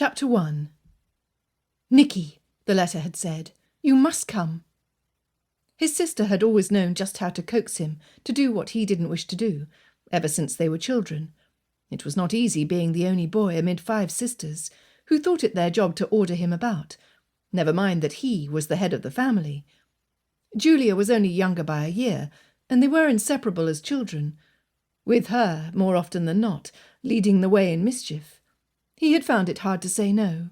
Chapter 1. "Nicky," the letter had said, "you must come." His sister had always known just how to coax him to do what he didn't wish to do, ever since they were children. It was not easy being the only boy amid 5 sisters, who thought it their job to order him about, never mind that he was the head of the family. Julia was only younger by a year, and they were inseparable as children, with her, more often than not, leading the way in mischief. He had found it hard to say no.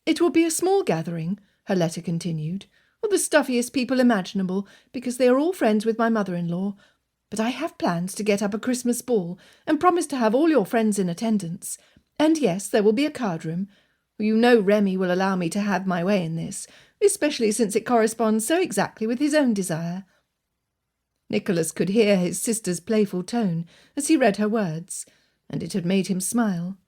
"It will be a small gathering," her letter continued, "of the stuffiest people imaginable, because they are all friends with my mother-in-law. But I have plans to get up a Christmas ball, and promise to have all your friends in attendance. And yes, there will be a card-room. You know Remy will allow me to have my way in this, especially since it corresponds so exactly with his own desire." Nicholas could hear his sister's playful tone as he read her words, and it had made him smile.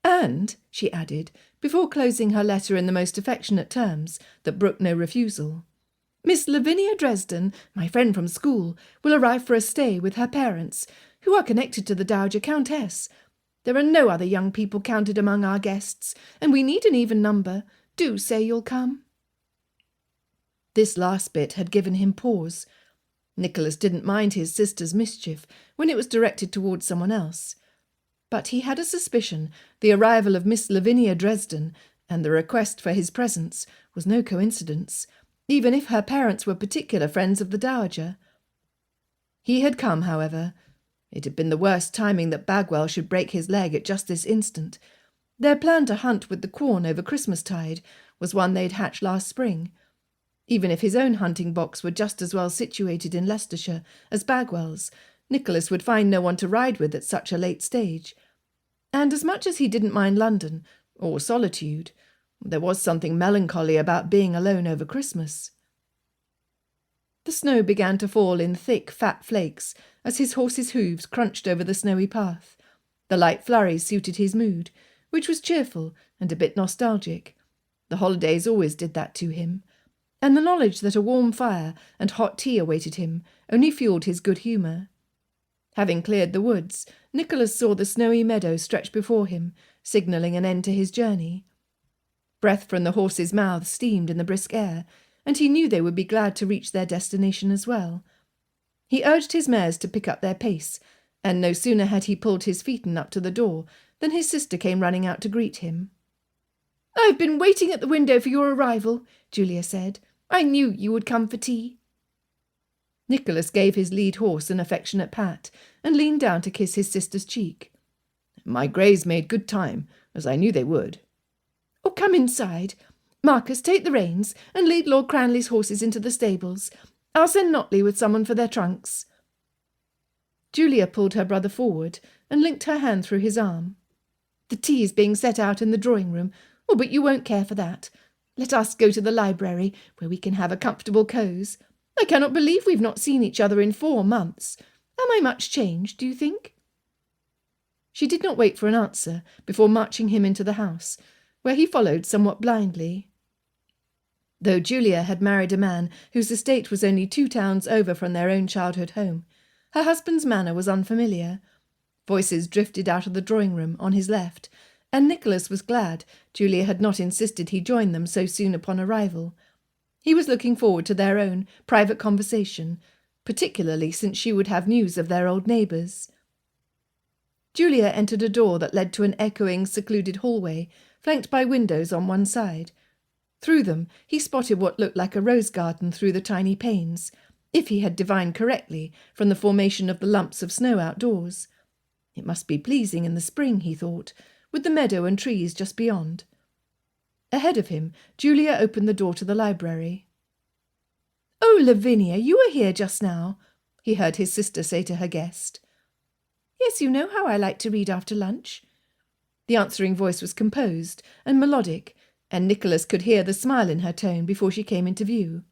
"And," she added, before closing her letter in the most affectionate terms that brooked no refusal, "Miss Lavinia Dresden, my friend from school, will arrive for a stay with her parents, who are connected to the Dowager Countess. There are no other young people counted among our guests, and we need an even number. Do say you'll come." This last bit had given him pause. Nicholas didn't mind his sister's mischief when it was directed towards someone else, but he had a suspicion the arrival of Miss Lavinia Dresden and the request for his presence was no coincidence, even if her parents were particular friends of the Dowager. He had come, however. It had been the worst timing that Bagwell should break his leg at just this instant. Their plan to hunt with the Quorn over Christmastide was one they'd hatched last spring. Even if his own hunting box were just as well situated in Leicestershire as Bagwell's, Nicholas would find no one to ride with at such a late stage. And as much as he didn't mind London, or solitude, there was something melancholy about being alone over Christmas. The snow began to fall in thick, fat flakes as his horse's hooves crunched over the snowy path. The light flurries suited his mood, which was cheerful and a bit nostalgic. The holidays always did that to him, and the knowledge that a warm fire and hot tea awaited him only fuelled his good humour. Having cleared the woods, Nicholas saw the snowy meadow stretch before him, signalling an end to his journey. Breath from the horses' mouths steamed in the brisk air, and he knew they would be glad to reach their destination as well. He urged his mares to pick up their pace, and no sooner had he pulled his phaeton up to the door than his sister came running out to greet him. "I've been waiting at the window for your arrival," Julia said. "I knew you would come for tea." Nicholas gave his lead horse an affectionate pat and leaned down to kiss his sister's cheek. "My greys made good time, as I knew they would." "Oh, come inside. Marcus, take the reins and lead Lord Cranleigh's horses into the stables. I'll send Notley with someone for their trunks." Julia pulled her brother forward and linked her hand through his arm. "The tea is being set out in the drawing-room. Oh, but you won't care for that. Let us go to the library, where we can have a comfortable cose. I cannot believe we've not seen each other in 4 months. Am I much changed, do you think?" She did not wait for an answer before marching him into the house, where he followed somewhat blindly. Though Julia had married a man whose estate was only 2 towns over from their own childhood home, her husband's manner was unfamiliar. Voices drifted out of the drawing-room on his left, and Nicholas was glad Julia had not insisted he join them so soon upon arrival. He was looking forward to their own private conversation, particularly since she would have news of their old neighbours. Julia entered a door that led to an echoing, secluded hallway, flanked by windows on one side. Through them he spotted what looked like a rose garden through the tiny panes, if he had divined correctly from the formation of the lumps of snow outdoors. It must be pleasing in the spring, he thought, with the meadow and trees just beyond. Ahead of him, Julia opened the door to the library. "Oh, Lavinia, you were here just now," he heard his sister say to her guest. "Yes, you know how I like to read after lunch." The answering voice was composed and melodic, and Nicholas could hear the smile in her tone before she came into view.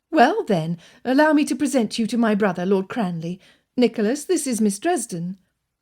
"Well, then, allow me to present you to my brother, Lord Cranleigh. Nicholas, this is Miss Dresden."